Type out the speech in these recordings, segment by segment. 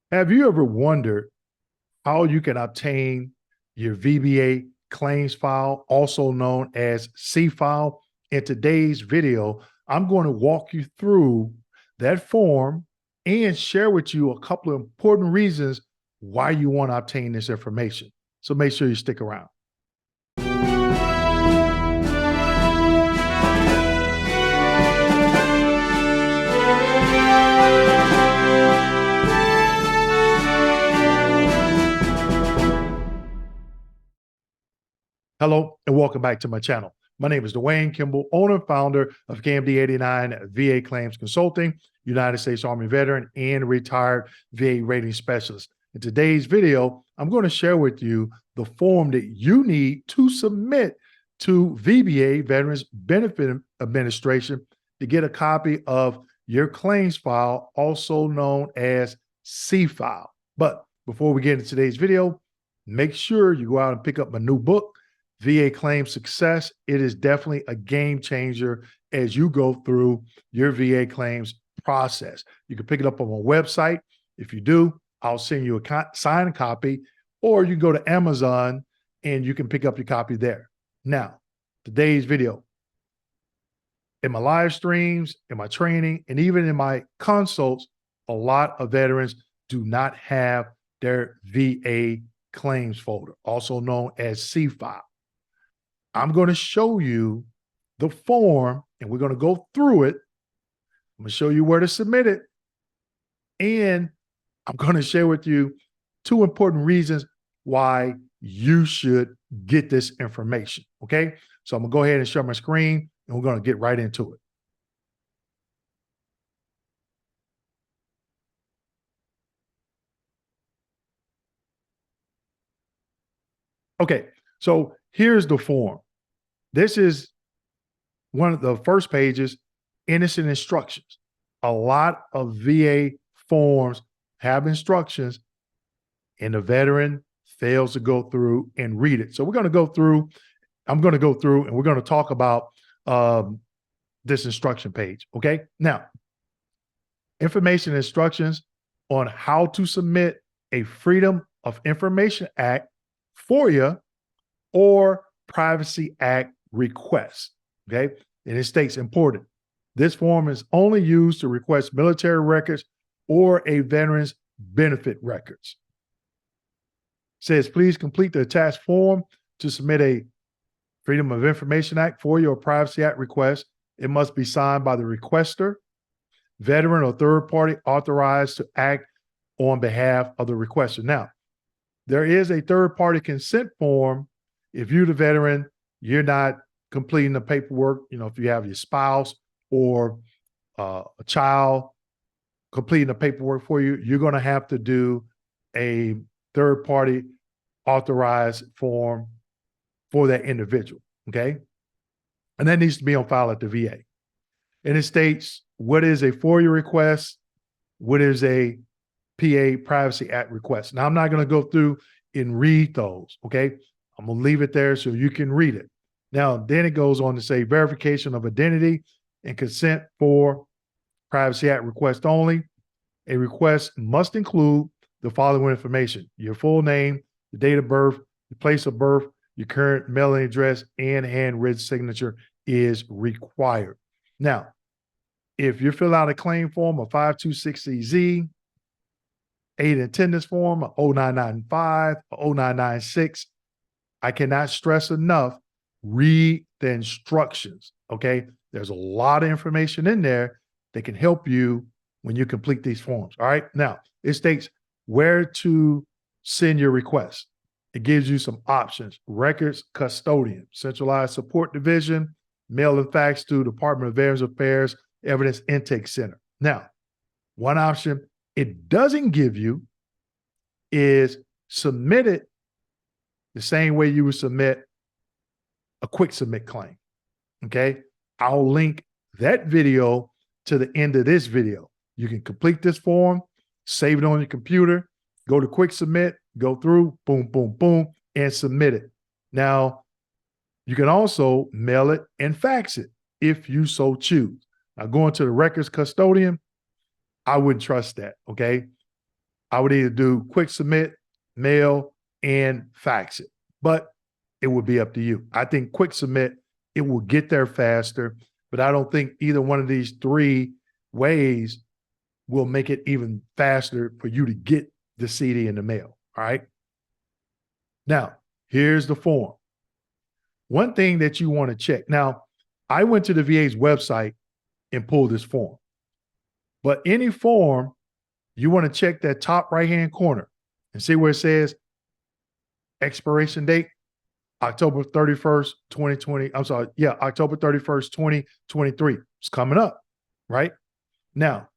Have you ever wondered how you can obtain your VBA claims file, also known as C file? In today's video, I'm going to walk you through that form and share with you a couple of important reasons why you want to obtain this information. So make sure you stick around. Hello, and welcome back to my channel. My name is Dwayne Kimball, owner and founder of KMD89 VA Claims Consulting, United States Army veteran, and retired VA rating specialist. In today's video, I'm going to share with you the form that you need to submit to VBA, Veterans Benefit Administration, to get a copy of your claims file, also known as C file. But before we get into today's video, make sure you go out and pick up my new book, VA Claim Success. It is definitely a game changer as you go through your VA claims process. You can pick it up on my website. If you do, I'll send you a signed copy, or you can go to Amazon and you can pick up your copy there. Now, today's video, in my live streams, in my training, and even in my consults, a lot of veterans do not have their VA claims folder, also known as C file. I'm going to show you the form and we're going to go through it. I'm going to show you where to submit it. And I'm going to share with you two important reasons why you should get this information. Okay. So I'm going to go ahead and share my screen and we're going to get right into it. Okay. So here's the form. This is one of the first pages, innocent instructions. A lot of VA forms have instructions and the veteran fails to go through and read it. So we're going to go through, I'm going to go through and we're going to talk about this instruction page. Okay. Now, information instructions on how to submit a Freedom of Information Act, FOIA, or Privacy Act request. Okay. And it states important. This form is only used to request military records or a veteran's benefit records. It says, please complete the attached form to submit a Freedom of Information Act, FOIA, or Privacy Act request. It must be signed by the requester, veteran, or third party authorized to act on behalf of the requester. Now, there is a third party consent form. If you're the veteran, you're not completing the paperwork, if you have your spouse or a child completing the paperwork for you, you're going to have to do a third party authorized form for that individual. Okay. And that needs to be on file at the VA. And it states what is a FOIA request, what is a PA Privacy Act request. Now, I'm not going to go through and read those. Okay. I'm going to leave it there so you can read it. Now, then it goes on to say verification of identity and consent for Privacy Act request only. A request must include the following information: your full name, the date of birth, the place of birth, your current mailing address, and handwritten signature is required. Now, if you fill out a claim form, a 526CZ, aid attendance form, a 0995, a 0996, I cannot stress enough, read the instructions, okay? There's a lot of information in there that can help you when you complete these forms, all right? Now, it states where to send your request. It gives you some options: records custodian, centralized support division, mail and fax to Department of Veterans Affairs, Evidence Intake Center. Now, one option it doesn't give you is submit it the same way you would submit a quick submit claim. Okay. I'll link that video to the end of this video. You can complete this form, save it on your computer, go to quick submit, go through, boom, boom, boom, and submit it. Now, you can also mail it and fax it if you so choose. Now, going to the records custodian, I wouldn't trust that. Okay. I would either do quick submit, mail, and fax it. But it would be up to you. I think quick submit, it will get there faster, but I don't think either one of these three ways will make it even faster for you to get the CD in the mail. All right. Now, here's the form. One thing that you want to check. Now, I went to the VA's website and pulled this form. But any form, you want to check that top right-hand corner and see where it says expiration date, October 31st, 2020. I'm sorry. Yeah, October 31st, 2023. It's coming up, right? Now,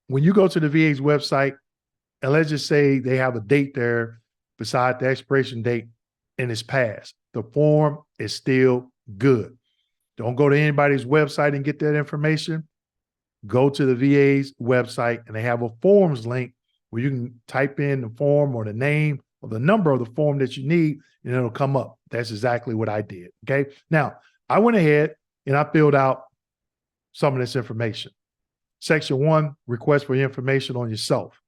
when you go to the VA's website, and let's just say they have a date there beside the expiration date and it's passed, the form is still good. Don't go to anybody's website and get that information. Go to the VA's website and they have a forms link where you can type in the form or the name or the number of the form that you need and it'll come up. That's exactly what I did. Okay. Now, I went ahead and I filled out some of this information. Section 1, request for information on yourself.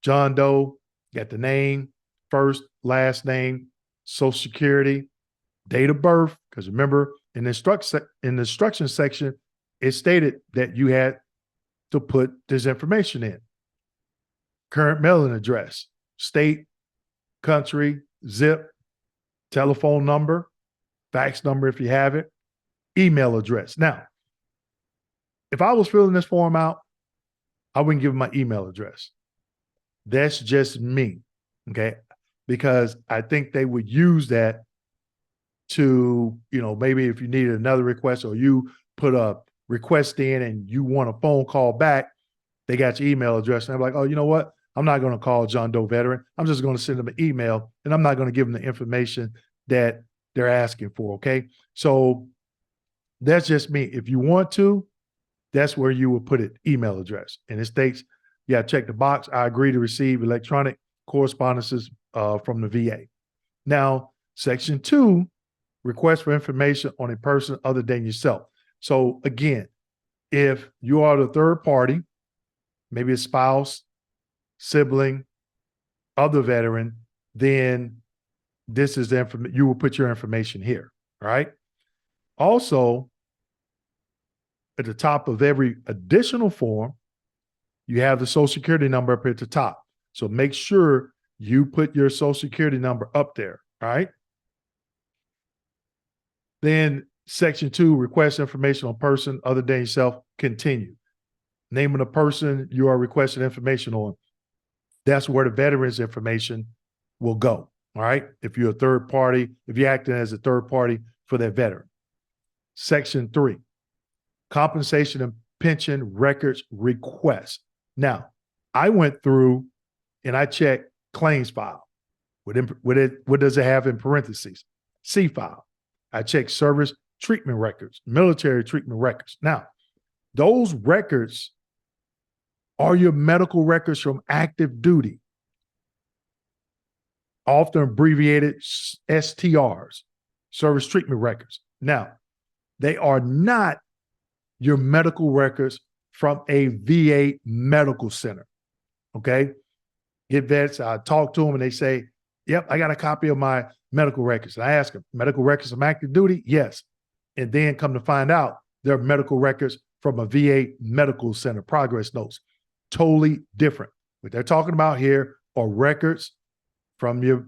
John Doe, got the name, first, last name, social security, date of birth, because remember, in the instruction section, it stated that you had to put this information in. Current mailing address, state, country, zip, telephone number, fax number if you have it, email address. Now, if I was filling this form out, I wouldn't give my email address. That's just me, okay? Because I think they would use that to, maybe if you needed another request or you put a request in and you want a phone call back, they got your email address. And I'm like, oh, you know what? I'm not going to call John Doe veteran. I'm just going to send them an email and I'm not going to give them the information that they're asking for, okay? So that's just me. If you want to, that's where you would put it, email address. And it states, yeah, check the box. I agree to receive electronic correspondences from the VA. Now, section 2, request for information on a person other than yourself. So again, if you are the third party, maybe a spouse, sibling, other veteran, then this is the information, you will put your information here, right? Also, at the top of every additional form, you have the social security number up at the top. So make sure you put your social security number up there, all right? Then section 2, request information on person other than yourself, continue. Name of the person you are requesting information on. That's where the veteran's information will go, all right? If you're a third party, if you're acting as a third party for that veteran. Section 3, compensation and pension records request. Now, I went through and I checked claims file. What does it have in parentheses? C file. I checked service treatment records, military treatment records. Now, those records are your medical records from active duty, often abbreviated STRs, service treatment records. Now, they are not your medical records from a VA medical center, okay? Get vets, I talk to them and they say, yep, I got a copy of my medical records. And I ask them, medical records from active duty? Yes. And then come to find out they're medical records from a VA medical center, progress notes. Totally different. What they're talking about here are records from your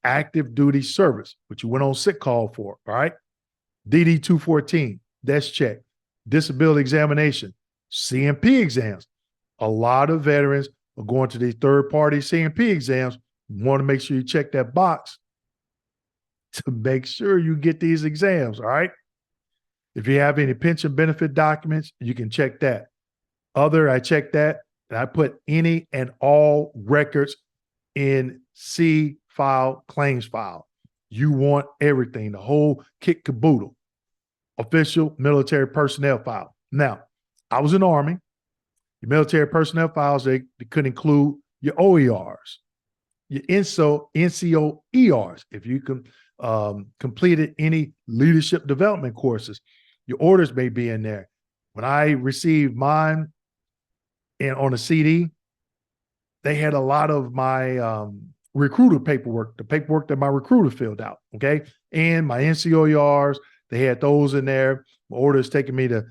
active duty service, which you went on sick call for, all right? DD 214, that's checked. Disability examination, CMP exams. A lot of veterans are going to these third-party CMP exams. You want to make sure you check that box to make sure you get these exams, all right? If you have any pension benefit documents, you can check that. I checked that, and I put any and all records in C file, claims file. You want everything, the whole kit caboodle. Official military personnel file. Now, I was in the Army. Your military personnel files, they could include your OERs, your NCOERs, if you completed any leadership development courses. Your orders may be in there. When I received mine and on a CD, they had a lot of my recruiter paperwork, the paperwork that my recruiter filled out. Okay. And my NCOERs, they had those in there. My orders taking me to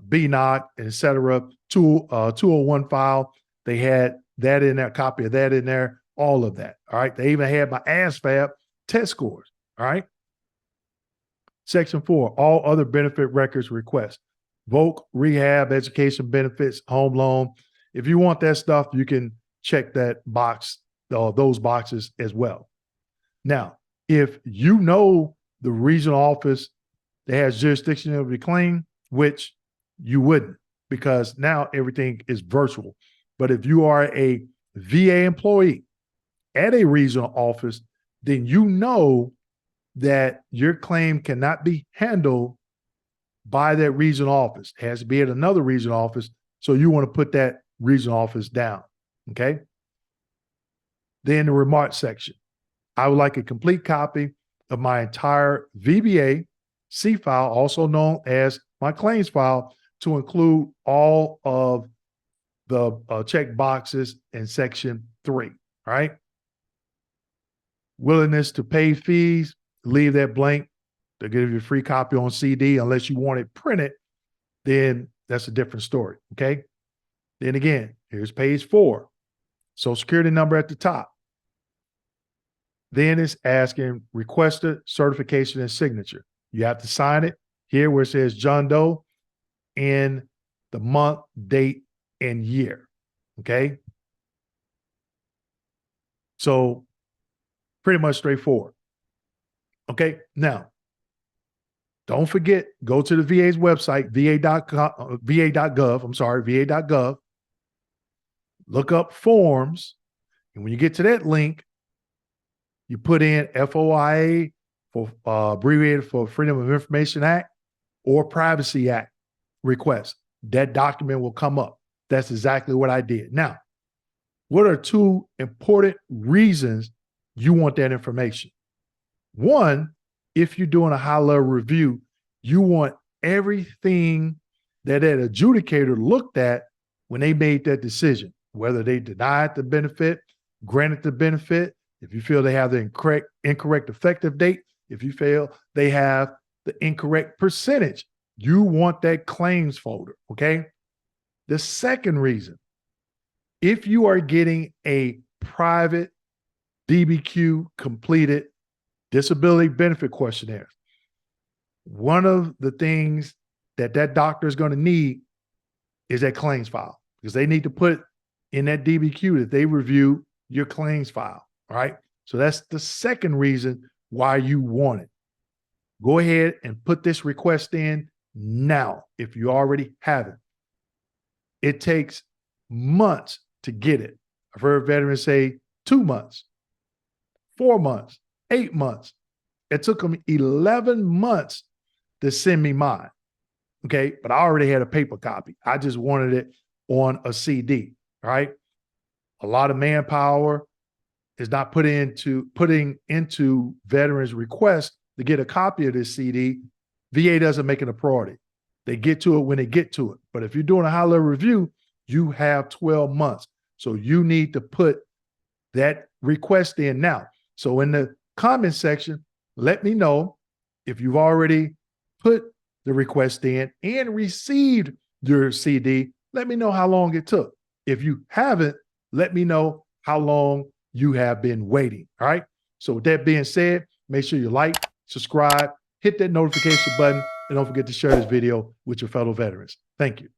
BNOC, et cetera. 201 file. They had that in there, copy of that in there, all of that. All right. They even had my ASVAB test scores. All right. Section 4, all other benefit records requests. Voc, rehab, education benefits, home loan. If you want that stuff, you can check that box, those boxes as well. Now, if you know the regional office that has jurisdiction over the claim, which you wouldn't, because now everything is virtual. But if you are a VA employee at a regional office, then you know that your claim cannot be handled by that regional office. It has to be at another regional office. So you want to put that regional office down. Okay. Then the remarks section. I would like a complete copy of my entire VBA C file, also known as my claims file, to include all of the check boxes in section 3. All right. Willingness to pay fees, leave that blank. They'll give you a free copy on CD unless you want it printed. Then that's a different story. Okay. Then again, here's page 4. Social Security number at the top. Then it's asking requested certification and signature. You have to sign it here where it says John Doe in the month, date, and year. Okay. So pretty much straightforward. Okay. Now, don't forget, go to the VA's website, va.gov. Look up forms. And when you get to that link, you put in FOIA, for abbreviated for Freedom of Information Act, or Privacy Act request. That document will come up. That's exactly what I did. Now, what are 2 important reasons you want that information? One, if you're doing a high-level review, you want everything that adjudicator looked at when they made that decision, whether they denied the benefit, granted the benefit, if you feel they have the incorrect effective date, if you feel they have the incorrect percentage, you want that claims folder, okay? The second reason, if you are getting a private DBQ completed disability benefit questionnaire, one of the things that doctor is going to need is that claims file, because they need to put in that DBQ that they review your claims file. All right. So that's the second reason why you want it. Go ahead and put this request in now if you already have it. It takes months to get it. I've heard veterans say 2 months, 4 months, 8 months. It took them 11 months to send me mine. Okay. But I already had a paper copy. I just wanted it on a CD. All right. A lot of manpower is not putting into veterans' requests to get a copy of this CD. VA doesn't make it a priority. They get to it when they get to it. But if you're doing a high-level review, you have 12 months. So you need to put that request in now. So in the comment section, let me know if you've already put the request in and received your CD. Let me know how long it took. If you haven't, let me know how long you have been waiting. All right. So with that being said, make sure you like, subscribe, hit that notification button, and don't forget to share this video with your fellow veterans. Thank you.